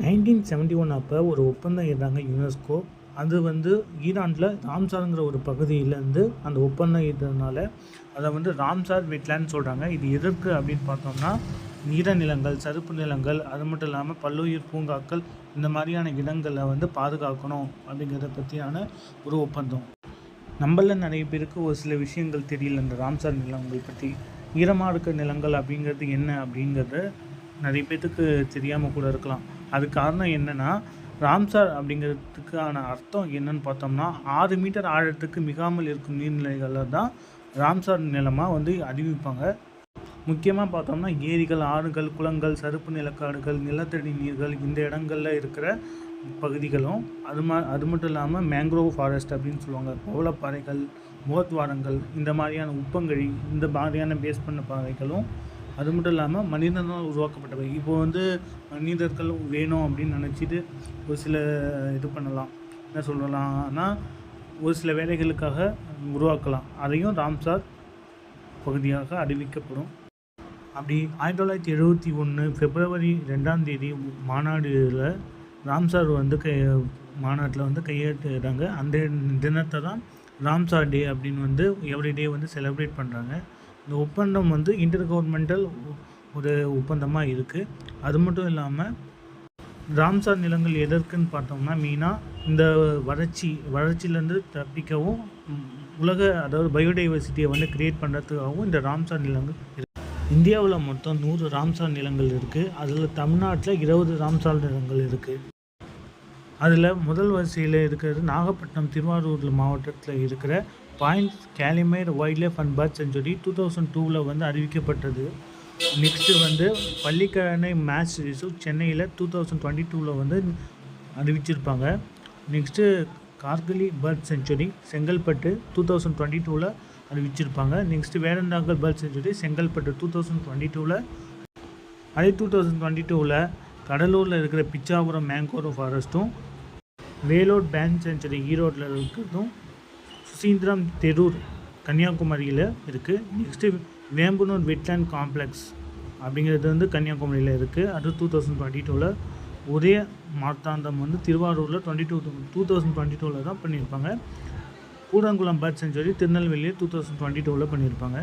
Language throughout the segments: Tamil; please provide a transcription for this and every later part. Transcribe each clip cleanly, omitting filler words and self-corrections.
1971 அப்போ ஒரு ஒப்பந்தம் இடுறாங்க யுனெஸ்கோ. அது வந்து ஈரானில் ராம்சாருங்கிற ஒரு பகுதியிலேருந்து அந்த ஒப்பந்தம் இட்டதுனால அதை வந்து ராம்சார் வெட்லேண்ட் சொல்கிறாங்க. இது எதற்கு அப்படின்னு பார்த்தோம்னா, நீரநிலங்கள், சதுப்பு நிலங்கள், அது மட்டும் இல்லாமல் பல்லுயிர் பூங்காக்கள், இந்த மாதிரியான இடங்களை வந்து பாதுகாக்கணும் அப்படிங்கிறத பற்றியான ஒரு ஒப்பந்தம். நம்மள நிறைய பேருக்கு ஒரு சில விஷயங்கள் தெரியல இந்த ராம்சார் நிலங்கள் பற்றி. ஈரமாக இருக்கிற நிலங்கள் அப்படிங்கிறது என்ன அப்படிங்கிறது நிறைய பேர்த்துக்கு தெரியாமல் கூட இருக்கலாம். அது காரணம் என்னென்னா, ராம்சார் அப்படிங்கிறதுக்கான அர்த்தம் என்னன்னு பார்த்தோம்னா, 6 மீட்டர் ஆழத்துக்கு மிகாமல் இருக்கும் நீர்நிலைகளில் தான் ராம்சார் நிலமாக வந்து அறிவிப்பாங்க. முக்கியமாக பார்த்தோம்னா ஏரிகள், ஆறுகள், குளங்கள், சதுப்பு நிலக்காடுகள், நிலத்தடி நீர்கள், இந்த இடங்களில் இருக்கிற பகுதிகளும் அது மட்டும் இல்லாமல் மேங்க்ரோவ் ஃபாரஸ்ட் அப்படின்னு சொல்லுவாங்க. பவளப்பாறைகள், முகத்வாரங்கள், இந்த மாதிரியான உப்பங்கழி, இந்த மாதிரியான பேஸ் பண்ண பாறைகளும், அது மட்டும் இல்லாமல் மனிதனால் உருவாக்கப்பட்டவை. இப்போ வந்து மனிதர்கள் வேணும் அப்படின்னு நினச்சிட்டு ஒரு சில இது பண்ணலாம், என்ன சொல்லலாம்னா ஒரு சில வேலைகளுக்காக உருவாக்கலாம். அதையும் ராம்சார் பகுதியாக அறிவிக்கப்படும். அப்படி 1971 பிப்ரவரி 2ஆம் தேதி மாநாடுல ராம்சார் வந்து மாநாட்டில் வந்து கையெழுத்திடுறாங்க. அந்த தினத்தை தான் ராம்சார் டே அப்படின்னு வந்து எவ்ரி டே வந்து செலிப்ரேட் பண்ணுறாங்க. இந்த ஒப்பந்தம் வந்து இன்டர் கவர்மெண்டல் ஒரு ஒப்பந்தமாக இருக்குது. அது மட்டும் இல்லாமல் ராம்சார் நிலங்கள் எதற்குன்னு பார்த்தோம்னா, மெயினாக இந்த வறட்சியிலேருந்து தப்பிக்கவும், அதாவது பயோடைவர்சிட்டியை வந்து க்ரியேட் பண்ணுறதுக்காகவும் இந்த ராம்சார் நிலங்கள் இருக்குது. இந்தியாவில் மொத்தம் 100 ராம்சார் நிலங்கள் இருக்குது. அதில் தமிழ்நாட்டில் 20 ராம்சார் நிலங்கள் இருக்குது. அதில் முதல் வரிசையில் இருக்கிறது நாகப்பட்டினம், திருவாரூர் மாவட்டத்தில் இருக்கிற point Calimere wild life and bird sanctuary 2002 வந்து அறிவிக்கப்பட்டது. நெக்ஸ்ட்டு வந்து பள்ளிக்கரணை மேட்ச் ரிசர்வ் சென்னையில் 2022 வந்து அறிவிச்சிருப்பாங்க. Next Karikili bird sanctuary Chengalpattu 2022 அறிவிச்சிருப்பாங்க. Next Vedanthangal bird sanctuary Chengalpattu 2022. அதே 2022 கடலூரில் இருக்கிற பிச்சாபுரம் மேங்க்ரோவ் ஃபாரஸ்ட்டும், வேலூர் பேர்ட் செஞ்சுரி ஈரோட்டில் இருக்கிறதும், சுசீந்திரம் தெரூர் கன்னியாகுமரியில் இருக்குது. நெக்ஸ்ட்டு வேம்பனூர் வெட்லேண்ட் காம்ப்ளெக்ஸ் அப்படிங்கிறது வந்து கன்னியாகுமரியில் இருக்குது. அது 2022. ஒரே மார்த்தாண்டம் வந்து திருவாரூரில் 2022 தான் பண்ணியிருப்பாங்க. கூடங்குளம் பேர்ட் செஞ்சுரி திருநெல்வேலியில் 2022 பண்ணியிருப்பாங்க.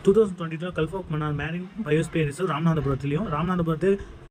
2022 gulf of Mannar marine biosphere reserve ராமநாதபுரத்துலேயும், ராமநாதபுரத்து